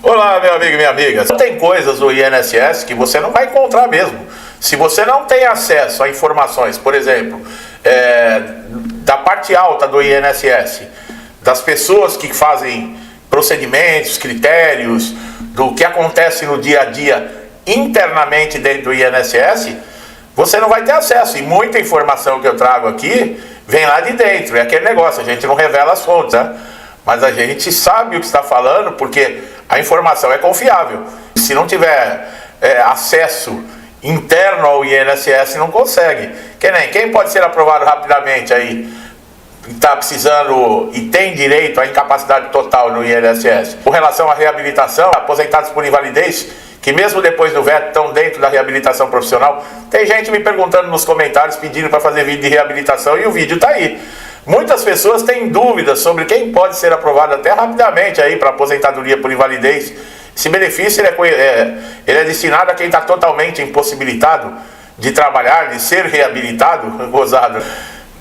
Olá, meu amigo e minha amiga. Tem coisas do INSS que você não vai encontrar mesmo. Se você não tem acesso a informações, por exemplo, da parte alta do INSS, das pessoas que fazem procedimentos, critérios, do que acontece no dia a dia internamente dentro do INSS, você não vai ter acesso. E muita informação que eu trago aqui vem lá de dentro. É aquele negócio, a gente não revela as fontes, né? Mas a gente sabe o que está falando porque a informação é confiável. Se não tiver acesso interno ao INSS, não consegue. Quem pode ser aprovado rapidamente aí, está precisando e tem direito à incapacidade total no INSS. Com relação à reabilitação, aposentados por invalidez, que mesmo depois do veto estão dentro da reabilitação profissional, tem gente me perguntando nos comentários, pedindo para fazer vídeo de reabilitação e o vídeo está aí. Muitas pessoas têm dúvidas sobre quem pode ser aprovado até rapidamente aí para aposentadoria por invalidez. Esse benefício ele é destinado a quem está totalmente impossibilitado de trabalhar, de ser reabilitado, gozado,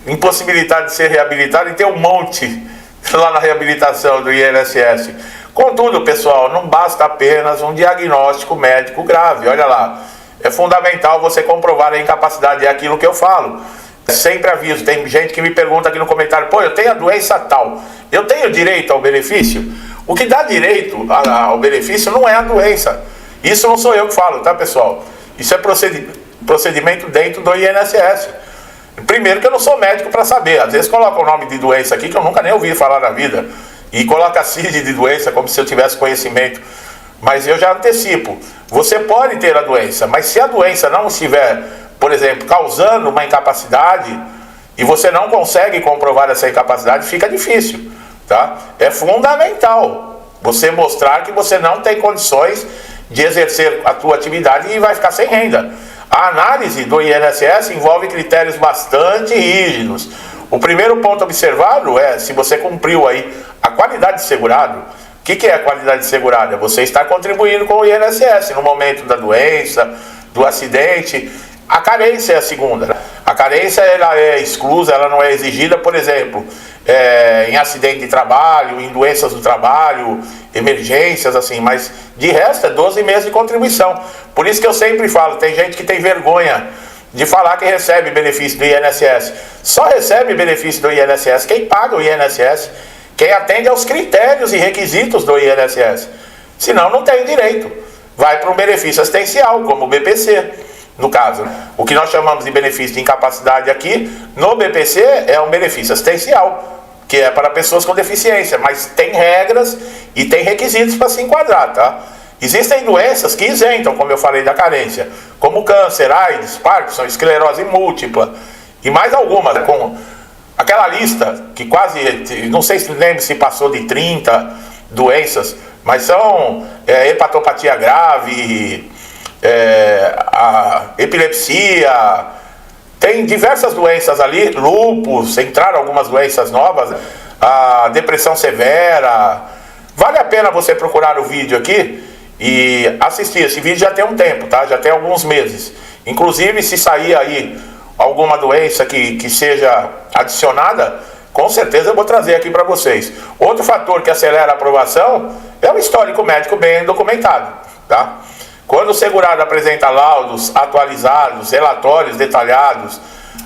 impossibilitado de ser reabilitado, e tem um monte lá na reabilitação do INSS. Contudo, pessoal, não basta apenas um diagnóstico médico grave. Olha lá, é fundamental você comprovar a incapacidade, é aquilo que eu falo. Sempre aviso, tem gente que me pergunta aqui no comentário: pô, eu tenho a doença tal, eu tenho direito ao benefício? O que dá direito ao benefício não é a doença. Isso não sou eu que falo, tá, pessoal? Isso é procedimento dentro do INSS. Primeiro que eu não sou médico para saber. Às vezes coloca o nome de doença aqui que eu nunca nem ouvi falar na vida, e coloca a CID de doença como se eu tivesse conhecimento. Mas eu já antecipo, você pode ter a doença, mas se a doença não estiver, por exemplo, causando uma incapacidade, e você não consegue comprovar essa incapacidade, fica difícil, tá? É fundamental você mostrar que você não tem condições de exercer a tua atividade e vai ficar sem renda. A análise do INSS envolve critérios bastante rígidos. O primeiro ponto observado é se você cumpriu aí a qualidade de segurado. O que é a qualidade de segurado? É você estar contribuindo com o INSS no momento da doença, do acidente. A carência é a segunda. A carência ela é exclusa, ela não é exigida, por exemplo, em acidente de trabalho, em doenças do trabalho, emergências, assim, mas de resto é 12 meses de contribuição. Por isso que eu sempre falo, tem gente que tem vergonha de falar que recebe benefício do INSS. Só recebe benefício do INSS quem paga o INSS, quem atende aos critérios e requisitos do INSS. Senão não tem direito. Vai para um benefício assistencial, como o BPC. No caso, o que nós chamamos de benefício de incapacidade aqui, no BPC é um benefício assistencial, que é para pessoas com deficiência, mas tem regras e tem requisitos para se enquadrar, tá? Existem doenças que isentam, como eu falei, da carência, como câncer, AIDS, Parkinson, esclerose múltipla e mais algumas, com aquela lista que quase, não sei se lembra se passou de 30 doenças, mas são hepatopatia grave, a epilepsia, tem diversas doenças ali, lúpus, entraram algumas doenças novas, a depressão severa. Vale a pena você procurar o vídeo aqui e assistir. Esse vídeo já tem um tempo, tá? Já tem alguns meses. Inclusive, se sair aí alguma doença que seja adicionada, com certeza eu vou trazer aqui para vocês. Outro fator que acelera a aprovação é o histórico médico bem documentado, tá? Quando o segurado apresenta laudos atualizados, relatórios detalhados,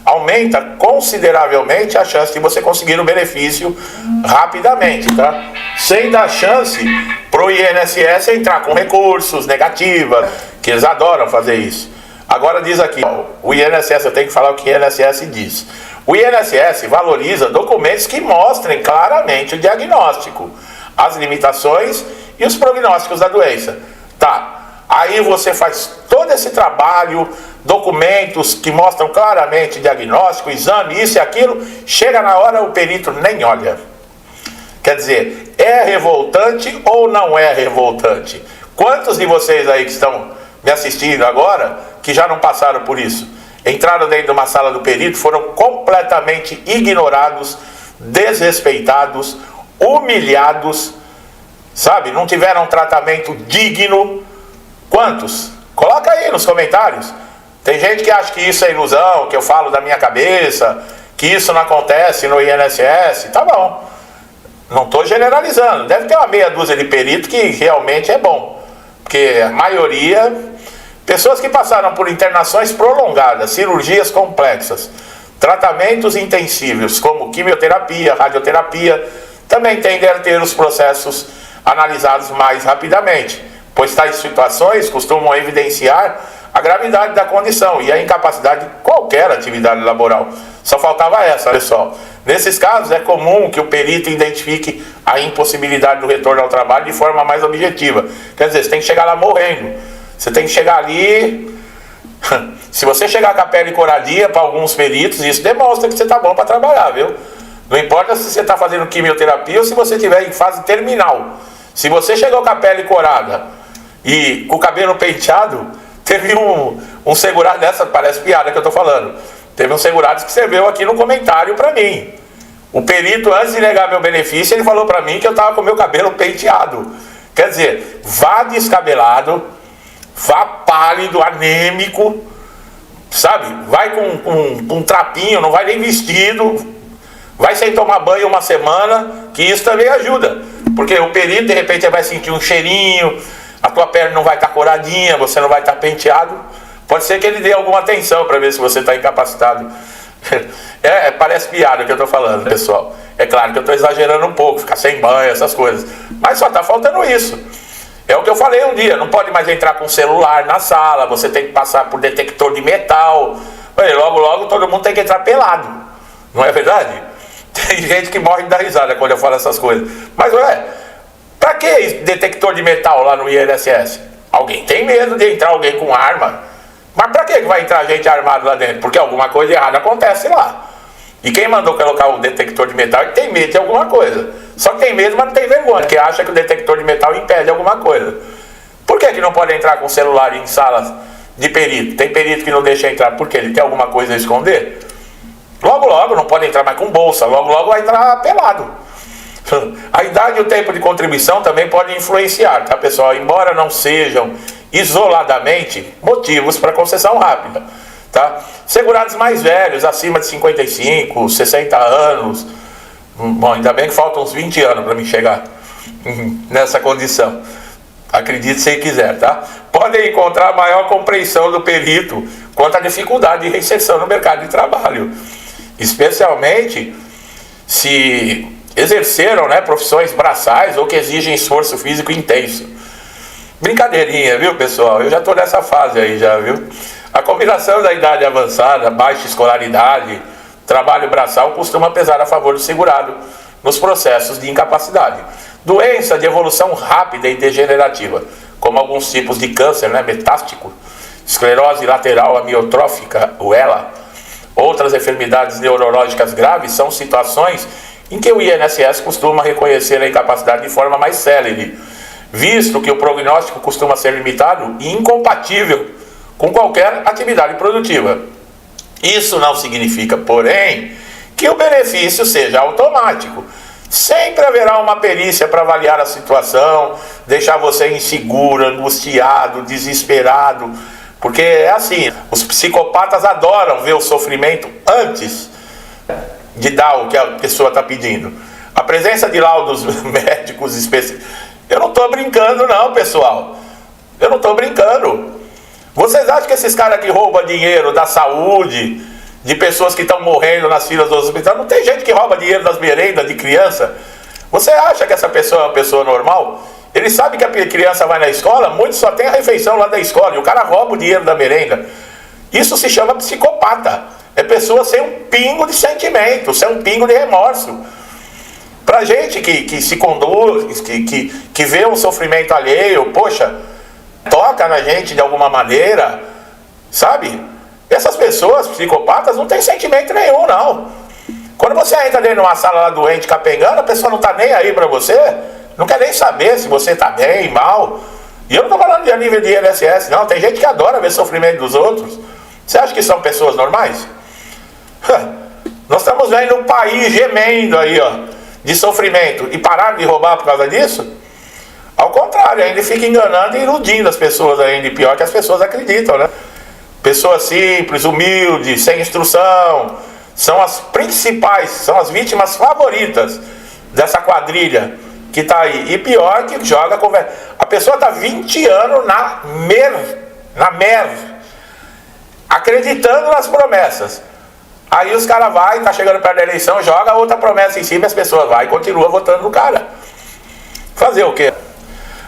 aumenta consideravelmente a chance de você conseguir o benefício rapidamente, tá? Sem dar chance para o INSS entrar com recursos, negativas, que eles adoram fazer isso. Agora diz aqui, o INSS, eu tenho que falar o que o INSS diz. O INSS valoriza documentos que mostrem claramente o diagnóstico, as limitações e os prognósticos da doença. Tá. Aí você faz todo esse trabalho, documentos que mostram claramente diagnóstico, exame, isso e aquilo, chega na hora o perito nem olha. Quer dizer, é revoltante ou não é revoltante? Quantos de vocês aí que estão me assistindo agora, que já não passaram por isso? Entraram dentro de uma sala do perito, foram completamente ignorados, desrespeitados, humilhados, sabe? Não tiveram um tratamento digno. Quantos? Coloca aí nos comentários. Tem gente que acha que isso é ilusão, que eu falo da minha cabeça, que isso não acontece no INSS. Tá bom. Não estou generalizando. Deve ter uma meia dúzia de perito que realmente é bom. Porque a maioria... Pessoas que passaram por internações prolongadas, cirurgias complexas, tratamentos intensivos, como quimioterapia, radioterapia, também tendem a ter os processos analisados mais rapidamente, pois tais situações costumam evidenciar a gravidade da condição e a incapacidade de qualquer atividade laboral. Só faltava essa, pessoal. Nesses casos, é comum que o perito identifique a impossibilidade do retorno ao trabalho de forma mais objetiva. Quer dizer, você tem que chegar lá morrendo. Você tem que chegar ali... Se você chegar com a pele coradinha para alguns peritos, isso demonstra que você está bom para trabalhar, viu? Não importa se você está fazendo quimioterapia ou se você estiver em fase terminal. Se você chegou com a pele corada e com o cabelo penteado, teve um segurado, dessa parece piada que eu estou falando, teve um segurado que escreveu aqui no comentário para mim. O perito, antes de negar meu benefício, ele falou para mim que eu estava com o meu cabelo penteado. Quer dizer, vá descabelado, vá pálido, anêmico, sabe? Vai com um trapinho, não vai nem vestido, vai sem tomar banho uma semana, que isso também ajuda. Porque o perito, de repente, vai sentir um cheirinho, a tua pele não vai estar coradinha, você não vai estar penteado. Pode ser que ele dê alguma atenção para ver se você está incapacitado. Parece piada o que eu estou falando, pessoal. É claro que eu estou exagerando um pouco, ficar sem banho, essas coisas. Mas só está faltando isso. É o que eu falei um dia, não pode mais entrar com celular na sala, você tem que passar por detector de metal. Logo, logo todo mundo tem que entrar pelado. Não é verdade? Tem gente que morre de dar risada quando eu falo essas coisas. Mas, pra que detector de metal lá no INSS? Alguém tem medo de entrar alguém com arma. Mas pra que vai entrar gente armada lá dentro? Porque alguma coisa errada acontece lá. E quem mandou colocar o detector de metal é que tem medo de alguma coisa. Só que tem medo, mas não tem vergonha, porque acha que o detector de metal impede alguma coisa. Por que não pode entrar com celular em salas de perito? Tem perito que não deixa entrar porque ele tem alguma coisa a esconder? Logo, logo não pode entrar mais com bolsa, logo, logo vai entrar pelado. A idade e o tempo de contribuição também podem influenciar, tá, pessoal? Embora não sejam isoladamente motivos para concessão rápida, tá? Segurados mais velhos, acima de 55, 60 anos, bom, ainda bem que faltam uns 20 anos para me chegar nessa condição, acredite se quiser, tá? Podem encontrar maior compreensão do perito quanto à dificuldade de reinserção no mercado de trabalho, especialmente se exerceram, né, profissões braçais ou que exigem esforço físico intenso. Brincadeirinha, viu, pessoal? Eu já estou nessa fase aí já, viu? A combinação da idade avançada, baixa escolaridade, trabalho braçal costuma pesar a favor do segurado nos processos de incapacidade. Doença de evolução rápida e degenerativa, como alguns tipos de câncer, né, metástico, esclerose lateral amiotrófica, o ELA, outras enfermidades neurológicas graves, são situações em que o INSS costuma reconhecer a incapacidade de forma mais célere, visto que o prognóstico costuma ser limitado e incompatível com qualquer atividade produtiva. Isso não significa, porém, que o benefício seja automático. Sempre haverá uma perícia para avaliar a situação, deixar você inseguro, angustiado, desesperado, porque é assim, os psicopatas adoram ver o sofrimento antes de dar o que a pessoa está pedindo. A presença de laudos médicos específicos. Eu não estou brincando não, pessoal. Eu não estou brincando. Vocês acham que esses caras que roubam dinheiro da saúde, de pessoas que estão morrendo nas filas dos hospitais, não tem gente que rouba dinheiro das merendas de criança? Você acha que essa pessoa é uma pessoa normal? Ele sabe que a criança vai na escola, muitos só tem a refeição lá da escola, e o cara rouba o dinheiro da merenda. Isso se chama psicopata. É pessoa sem um pingo de sentimento, sem um pingo de remorso. Pra gente que se conduz, que vê um sofrimento alheio, poxa, toca na gente de alguma maneira, sabe? Essas pessoas, psicopatas, não tem sentimento nenhum, não. Quando você entra dentro de uma sala lá doente, capengando, a pessoa não tá nem aí pra você, não quer nem saber se você tá bem, mal. E eu não tô falando de nível de INSS, não. Tem gente que adora ver sofrimento dos outros. Você acha que são pessoas normais? Nós estamos vendo um país gemendo aí, ó, de sofrimento, e pararam de roubar por causa disso? Ao contrário, ainda fica enganando e iludindo as pessoas ainda, e pior que as pessoas acreditam, né? Pessoas simples, humildes, sem instrução, são as principais, são as vítimas favoritas dessa quadrilha que tá aí. E pior que joga conversa. A pessoa tá 20 anos na merda, acreditando nas promessas. Aí os caras vai, tá chegando perto da eleição, joga outra promessa em cima e as pessoas vai e continua votando no cara. Fazer o quê?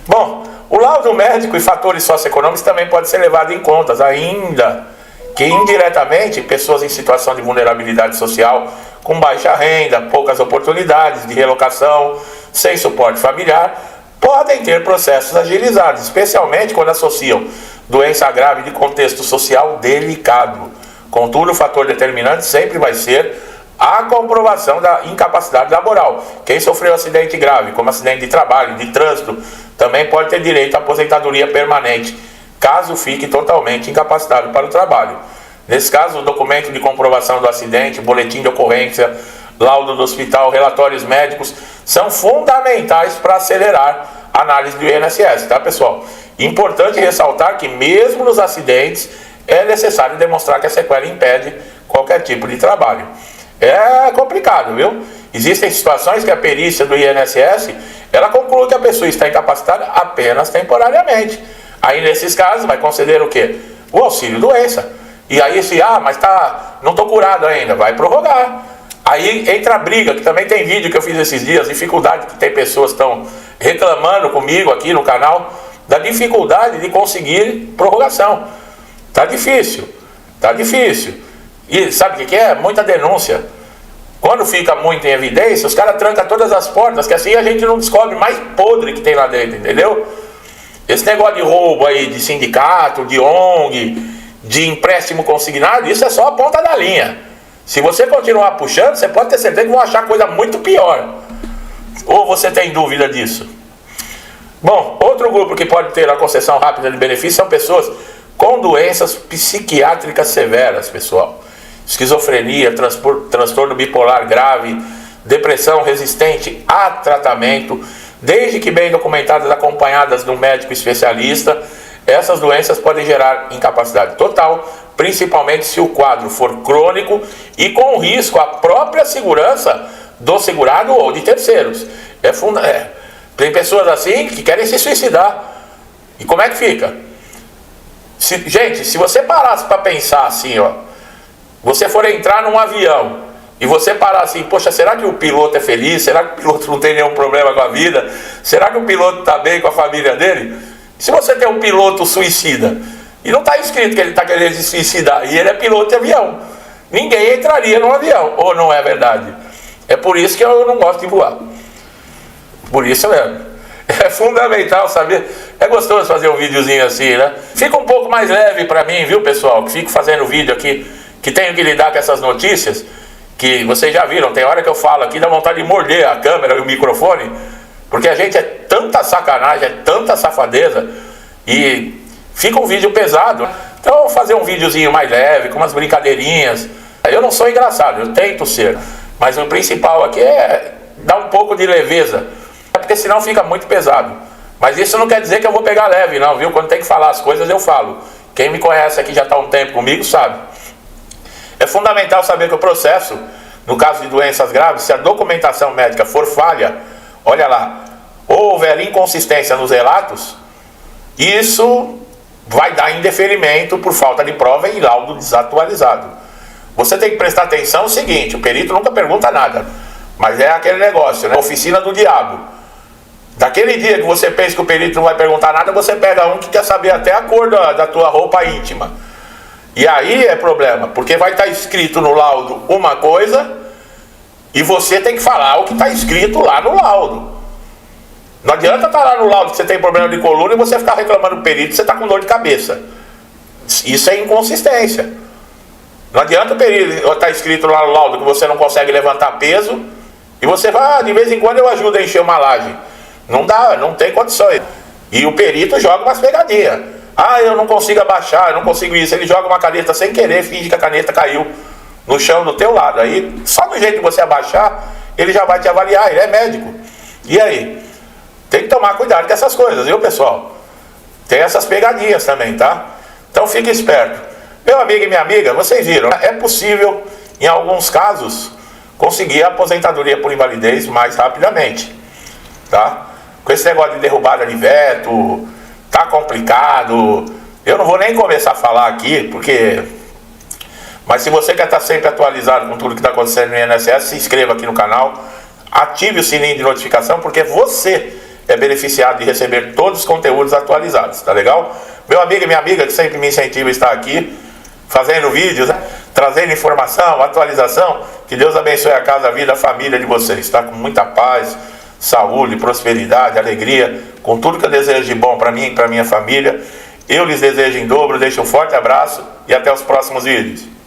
Bom, o laudo médico e fatores socioeconômicos também pode ser levado em conta, ainda que indiretamente pessoas em situação de vulnerabilidade social, com baixa renda, poucas oportunidades de relocação, sem suporte familiar, podem ter processos agilizados, especialmente quando associam doença grave de contexto social delicado. Contudo, o fator determinante sempre vai ser a comprovação da incapacidade laboral. Quem sofreu acidente grave, como acidente de trabalho, de trânsito, também pode ter direito à aposentadoria permanente, caso fique totalmente incapacitado para o trabalho. Nesse caso, o documento de comprovação do acidente, boletim de ocorrência, laudo do hospital, relatórios médicos, são fundamentais para acelerar a análise do INSS, tá, pessoal? Importante ressaltar que mesmo nos acidentes é necessário demonstrar que a sequela impede qualquer tipo de trabalho. É complicado, viu? Existem situações que a perícia do INSS, ela conclui que a pessoa está incapacitada apenas temporariamente. Aí nesses casos vai conceder o quê? O auxílio doença. E aí se, mas não estou curado ainda, vai prorrogar. Aí entra a briga, que também tem vídeo que eu fiz esses dias, dificuldade que tem pessoas que estão reclamando comigo aqui no canal, da dificuldade de conseguir prorrogação. Tá difícil. E sabe o que é? Muita denúncia. Quando fica muito em evidência, os caras trancam todas as portas, que assim a gente não descobre mais podre que tem lá dentro, entendeu? Esse negócio de roubo aí, de sindicato, de ONG, de empréstimo consignado, isso é só a ponta da linha. Se você continuar puxando, você pode ter certeza que vão achar coisa muito pior. Ou você tem dúvida disso? Bom, outro grupo que pode ter a concessão rápida de benefício são pessoas com doenças psiquiátricas severas, pessoal. Esquizofrenia, transtorno bipolar grave, depressão resistente a tratamento, desde que bem documentadas, acompanhadas de um médico especialista, essas doenças podem gerar incapacidade total, principalmente se o quadro for crônico e com risco à própria segurança do segurado ou de terceiros. Tem pessoas assim que querem se suicidar. E como é que fica? Gente, se você parasse para pensar assim, você for entrar num avião e você parar assim, poxa, será que o piloto é feliz? Será que o piloto não tem nenhum problema com a vida? Será que o piloto está bem com a família dele? Se você tem um piloto suicida e não está escrito que ele está querendo se suicidar e ele é piloto de avião, ninguém entraria num avião, ou não é verdade? É por isso que eu não gosto de voar. Por isso mesmo. É fundamental saber. É gostoso fazer um videozinho assim, né? Fica um pouco mais leve para mim, viu, pessoal? Que fico fazendo vídeo aqui, que tenho que lidar com essas notícias, que vocês já viram, tem hora que eu falo aqui, dá vontade de morder a câmera e o microfone, porque a gente é tanta sacanagem, é tanta safadeza, e fica um vídeo pesado. Então eu vou fazer um videozinho mais leve, com umas brincadeirinhas. Eu não sou engraçado, eu tento ser, mas o principal aqui é dar um pouco de leveza, porque senão fica muito pesado. Mas isso não quer dizer que eu vou pegar leve não, viu? Quando tem que falar as coisas eu falo. Quem me conhece aqui já está há um tempo comigo sabe. É fundamental saber que o processo, no caso de doenças graves, se a documentação médica for falha, olha lá, ou houver inconsistência nos relatos, isso vai dar indeferimento por falta de prova e laudo desatualizado. Você tem que prestar atenção no seguinte, o perito nunca pergunta nada, mas é aquele negócio, né? Oficina do diabo. Daquele dia que você pensa que o perito não vai perguntar nada, você pega um que quer saber até a cor da tua roupa íntima. E aí é problema, porque vai estar escrito no laudo uma coisa e você tem que falar o que está escrito lá no laudo. Não adianta estar lá no laudo que você tem problema de coluna e você ficar reclamando do perito que você está com dor de cabeça. Isso é inconsistência. Não adianta o perito estar escrito lá no laudo que você não consegue levantar peso e você vai, de vez em quando eu ajudo a encher uma laje. Não dá, não tem condições. E o perito joga umas pegadinhas. Eu não consigo abaixar, eu não consigo isso. Ele joga uma caneta sem querer, finge que a caneta caiu no chão do teu lado. Aí, só do jeito que você abaixar, ele já vai te avaliar, ele é médico. E aí? Tem que tomar cuidado com essas coisas, viu, pessoal? Tem essas pegadinhas também, tá? Então fique esperto. Meu amigo e minha amiga, vocês viram, é possível, em alguns casos, conseguir a aposentadoria por invalidez mais rapidamente, tá? Com esse negócio de derrubada de veto, tá complicado. Eu não vou nem começar a falar aqui, porque... Mas se você quer estar sempre atualizado com tudo que está acontecendo no INSS, se inscreva aqui no canal, ative o sininho de notificação, porque você é beneficiado de receber todos os conteúdos atualizados, tá legal? Meu amigo e minha amiga que sempre me incentiva a estar aqui, fazendo vídeos, né? Trazendo informação, atualização. Que Deus abençoe a casa, a vida, a família de vocês, tá? Com muita paz, saúde, prosperidade, alegria, com tudo que eu desejo de bom para mim e para minha família. Eu lhes desejo em dobro, deixo um forte abraço e até os próximos vídeos.